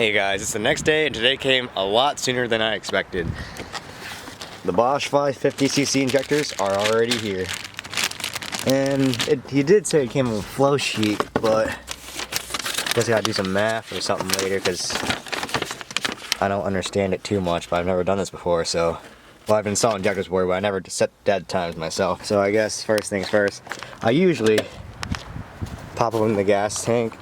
Hey guys, it's the next day and today came a lot sooner than I expected. The Bosch 550cc injectors are already here. And he did say it came with a flow sheet, but I guess I gotta do some math or something later because I don't understand it too much, but I've never done this before, so. Well, I've installed injectors before, but I never set dead times myself. So I guess first things first, I usually pop them in the gas tank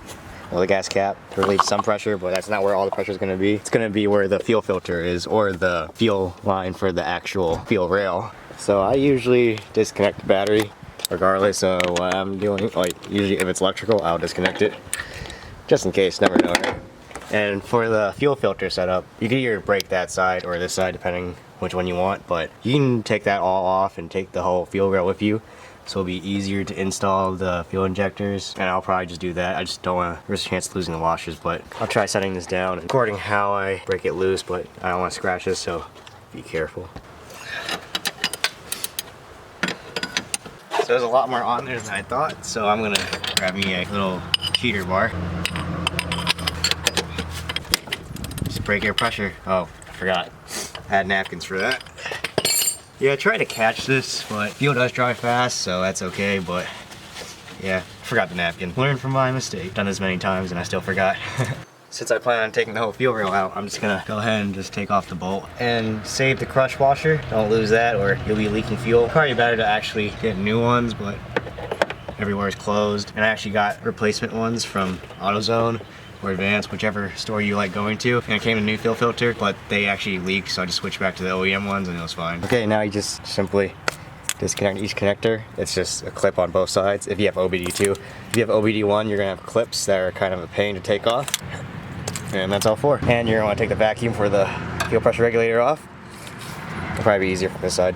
or the gas cap to relieve some pressure, but that's not where all the pressure is going to be. It's going to be where the fuel filter is, or the fuel line for the actual fuel rail. So I usually disconnect the battery regardless of what I'm doing. Like usually if it's electrical, I'll disconnect it just in case, never know, right? And for the fuel filter setup, you can either break that side or this side depending which one you want, but you can take that all off and take the whole fuel rail with you. So it'll be easier to install the fuel injectors, and I'll probably just do that. I just don't want to risk a chance of losing the washers, but I'll try setting this down according how I break it loose, but I don't want to scratch this, so be careful. So there's a lot more on there than I thought, so I'm gonna grab me a little heater bar. Just break air pressure. Oh, I forgot. I had napkins for that. Yeah, I tried to catch this, but fuel does dry fast, so that's okay, but yeah, forgot the napkin. Learned from my mistake. Done this many times and I still forgot. Since I plan on taking the whole fuel rail out, I'm just gonna go ahead and just take off the bolt and save the crush washer. Don't lose that or you'll be leaking fuel. Probably better to actually get new ones, but everywhere is closed. And I actually got replacement ones from AutoZone or Advance, whichever store you like going to. And it came in a new fuel filter, but they actually leaked, so I just switched back to the OEM ones and it was fine. Okay, now you just simply disconnect each connector. It's just a clip on both sides if you have OBD2. If you have OBD1, you're gonna have clips that are kind of a pain to take off. And that's all four. And you're gonna wanna take the vacuum for the fuel pressure regulator off. It'll probably be easier from this side.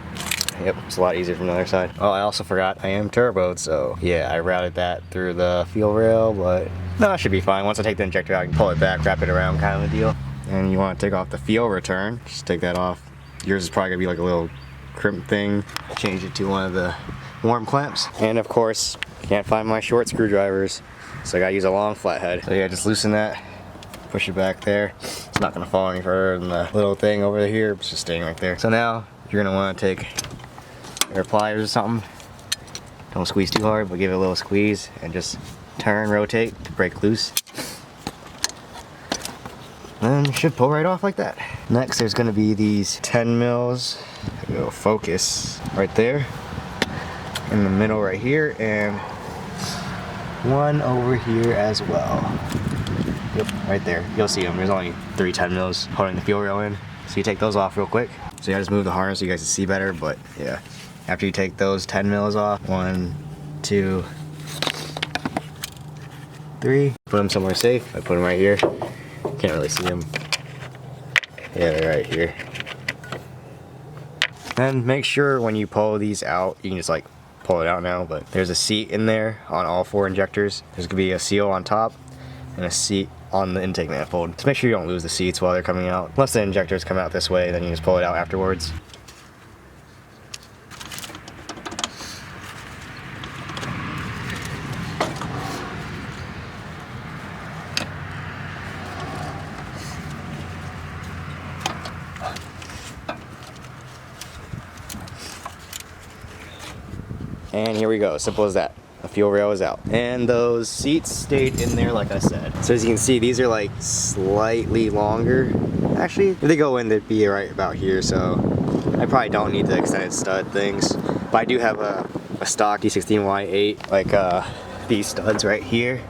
Yep, it's a lot easier from the other side. Oh, I also forgot I am turboed, so yeah, I routed that through the fuel rail, but no, it should be fine. Once I take the injector out, I can pull it back, wrap it around kind of a deal. And you want to take off the fuel return, just take that off. Yours is probably gonna be like a little crimp thing. Change it to one of the warm clamps. And of course, can't find my short screwdrivers, so I gotta use a long flathead. So yeah, just loosen that, push it back there. It's not gonna fall any further than the little thing over here, it's just staying right there. So now, you're gonna wanna take your pliers or something. Don't squeeze too hard, but give it a little squeeze and just turn, rotate to break loose. And it should pull right off like that. Next, there's gonna be these 10 mils. It'll focus right there, in the middle right here, and one over here as well. Yep, right there. You'll see them. There's only 3 10 mils holding the fuel rail in. So you take those off real quick. So yeah, just move the harness so you guys can see better, but yeah. After you take those 10 mils off, 1, 2, 3. Put them somewhere safe. I put them right here. Can't really see them. Yeah, they're right here. And make sure when you pull these out, you can just like pull it out now, but there's a seat in there on all 4 injectors. There's gonna be a seal on top and a seat on the intake manifold. So make sure you don't lose the seats while they're coming out. Once the injectors come out this way, then you just pull it out afterwards. And here we go, simple as that. The fuel rail is out. And those seats stayed in there like I said. So as you can see, these are like slightly longer. Actually, if they go in, they'd be right about here, so I probably don't need the extended stud things. But I do have a stock D16Y8, like these studs right here.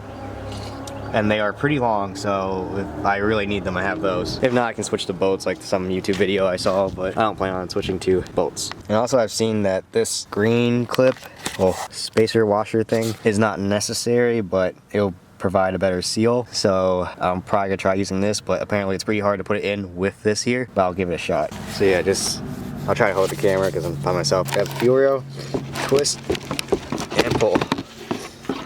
And they are pretty long, so if I really need them, I have those. If not, I can switch to bolts like some YouTube video I saw, but I don't plan on switching to bolts. And also I've seen that this green clip, well, spacer washer thing, is not necessary, but it'll provide a better seal. So I'm probably gonna try using this, but apparently it's pretty hard to put it in with this here, but I'll give it a shot. So yeah, I'll try to hold the camera because I'm by myself. Got the fuel rail, twist, and pull.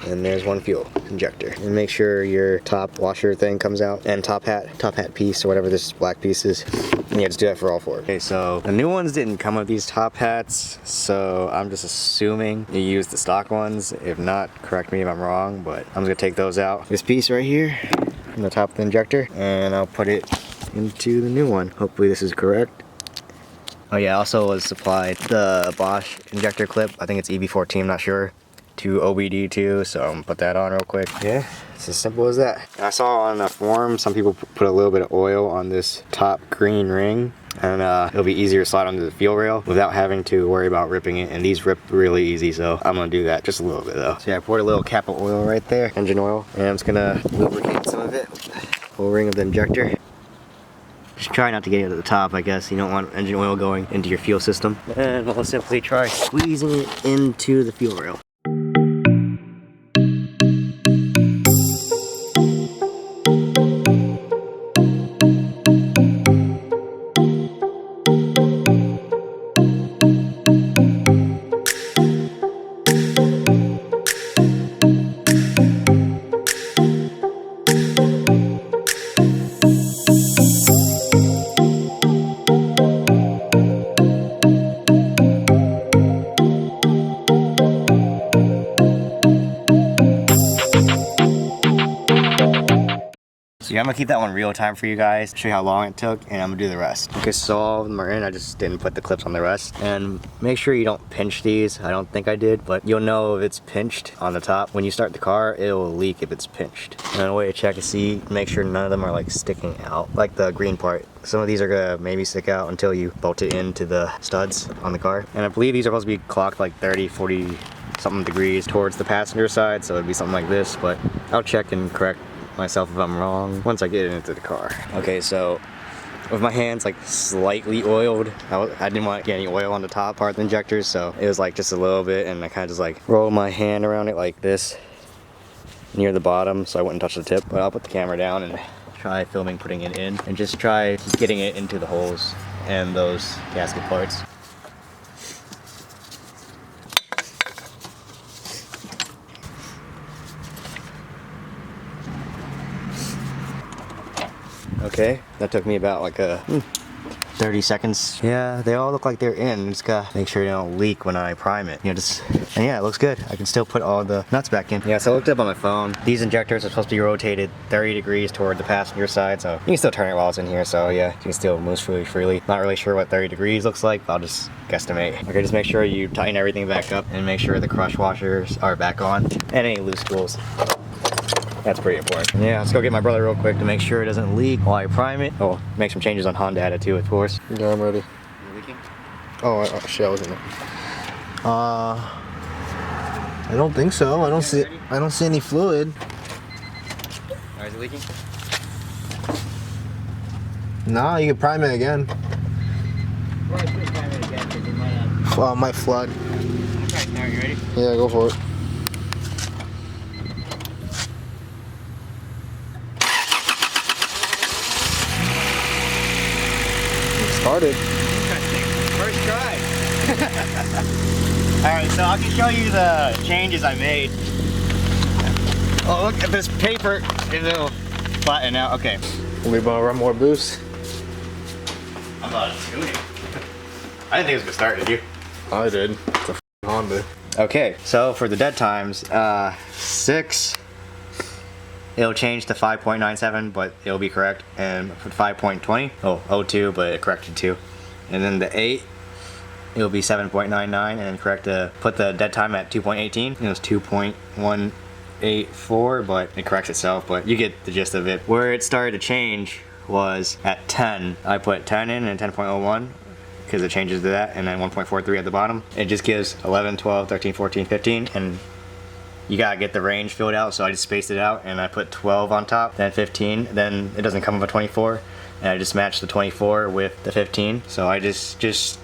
And there's one fuel injector. And make sure your top washer thing comes out, and top hat piece, or whatever this black piece is. And yeah, just do that for all 4. Okay, so the new ones didn't come with these top hats, so I'm just assuming you use the stock ones. If not, correct me if I'm wrong, but I'm just gonna take those out. This piece right here, in the top of the injector, and I'll put it into the new one. Hopefully this is correct. Oh yeah, I also was supplied the Bosch injector clip. I think it's EB14, I'm not sure. To OBD2, so I'm gonna put that on real quick. Yeah, it's as simple as that. I saw on a forum some people put a little bit of oil on this top green ring, and it'll be easier to slide onto the fuel rail without having to worry about ripping it, and these rip really easy, so I'm gonna do that just a little bit though. So yeah, I poured a little cap of oil right there, engine oil, and I'm just gonna lubricate some of it with the whole ring of the injector. Just try not to get it at the top, I guess. You don't want engine oil going into your fuel system. And we'll simply try squeezing it into the fuel rail. So yeah, I'm gonna keep that one real time for you guys, show you how long it took, and I'm gonna do the rest. Okay, so all of them are in. I just didn't put the clips on the rest. And make sure you don't pinch these. I don't think I did, but you'll know if it's pinched on the top. When you start the car, it will leak if it's pinched. And a way to check to see, make sure none of them are like sticking out, like the green part. Some of these are gonna maybe stick out until you bolt it into the studs on the car. And I believe these are supposed to be clocked like 30, 40 something degrees towards the passenger side, so it'd be something like this, but I'll check and correct myself if I'm wrong once I get it into the car. Okay, so with my hands like slightly oiled, I didn't want to get any oil on the top part of the injectors, so it was like just a little bit, and I kind of just like rolled my hand around it like this near the bottom so I wouldn't touch the tip. But I'll put the camera down and try filming putting it in, and just try getting it into the holes and those gasket parts. Okay, that took me about like 30 seconds. Yeah, they all look like they're in. Just gotta make sure they don't leak when I prime it. You know, and yeah, it looks good. I can still put all the nuts back in. Yeah, so I looked up on my phone. These injectors are supposed to be rotated 30 degrees toward the passenger side, so you can still turn it while it's in here, so yeah, you can still move freely. Not really sure what 30 degrees looks like, but I'll just guesstimate. Okay, just make sure you tighten everything back up and make sure the crush washers are back on and any loose tools. That's pretty important. Yeah, let's go get my brother real quick to make sure it doesn't leak while I prime it. Oh, make some changes on Honda at it too, of course. Yeah, I'm ready. You leaking? Oh, shit, I wasn't there. I don't think so. I don't see any fluid. Alright, is it leaking? Nah, you can prime it again. Well, I should prime it again because it might not. Might flood. Okay, now you ready? Yeah, go for it. Started. Interesting. First try. Alright, so I can show you the changes I made. Oh, look at this paper. It'll flatten out. Okay. We gonna run more boost. I thought it was tuning. I didn't think it was gonna start, did you? I did. It's a Honda. Okay, so for the dead times, 6. It'll change to 5.97, but it'll be correct. And for 5.20, oh, 02, but it corrected 2. And then the 8, it'll be 7.99, and then correct to put the dead time at 2.18. It was 2.184, but it corrects itself, but you get the gist of it. Where it started to change was at 10. I put 10 in and 10.01, because it changes to that, and then 1.43 at the bottom. It just gives 11, 12, 13, 14, 15, and you gotta get the range filled out, so I just spaced it out and I put 12 on top, then 15, then it doesn't come with a 24, and I just matched the 24 with the 15. So I just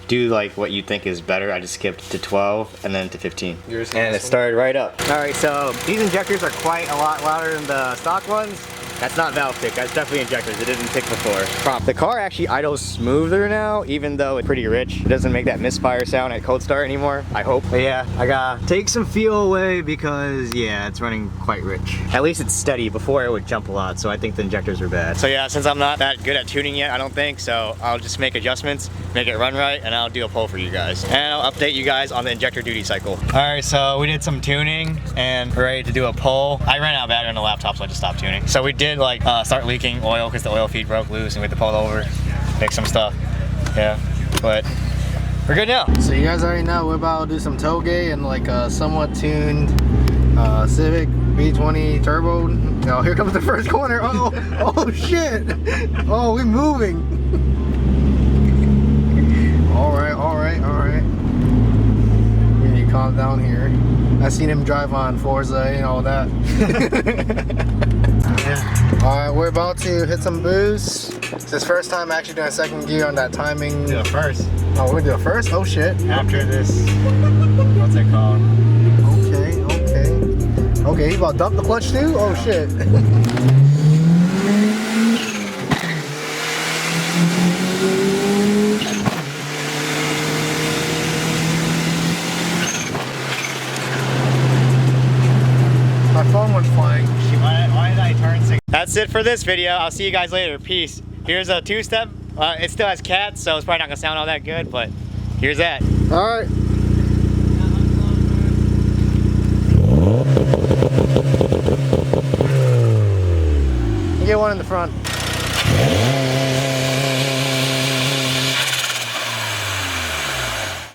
do like what you think is better. I just skipped to 12 and then to 15. And it started right up. Alright, so these injectors are quite a lot louder than the stock ones. That's not valve tick, that's definitely injectors. It didn't tick before. The car actually idles smoother now, even though it's pretty rich. It doesn't make that misfire sound at cold start anymore, I hope. But yeah, I gotta take some fuel away because yeah, it's running quite rich. At least it's steady. Before it would jump a lot, so I think the injectors are bad. So yeah, since I'm not that good at tuning yet, I don't think, so I'll just make adjustments, make it run right, and I'll do a poll for you guys. And I'll update you guys on the injector duty cycle. Alright, so we did some tuning and we're ready to do a poll. I ran out of battery on the laptop, so I just stopped tuning. So we did did like start leaking oil because the oil feed broke loose and we had to pull it over, fix some stuff. Yeah, but we're good now. So you guys already know we're about to do some tailgate and like a somewhat tuned Civic B20 turbo. Oh, here comes the first corner. Oh, oh shit! Oh, we're moving. All right, all right, all right. We need to calm down here. I seen him drive on Forza and all that. Yeah. All right, we're about to hit some boost. It's his first time actually doing second gear on that timing. Do it first. Oh, we're gonna do it first? Oh shit. After this, what's it called? Okay, okay. Okay, he about to dump the clutch too? Oh shit. My phone went flying. Why did I turn 6? That's it for this video. I'll see you guys later. Peace. Here's a two-step. It still has cats, so it's probably not gonna sound all that good, but here's that. All right. You get one in the front.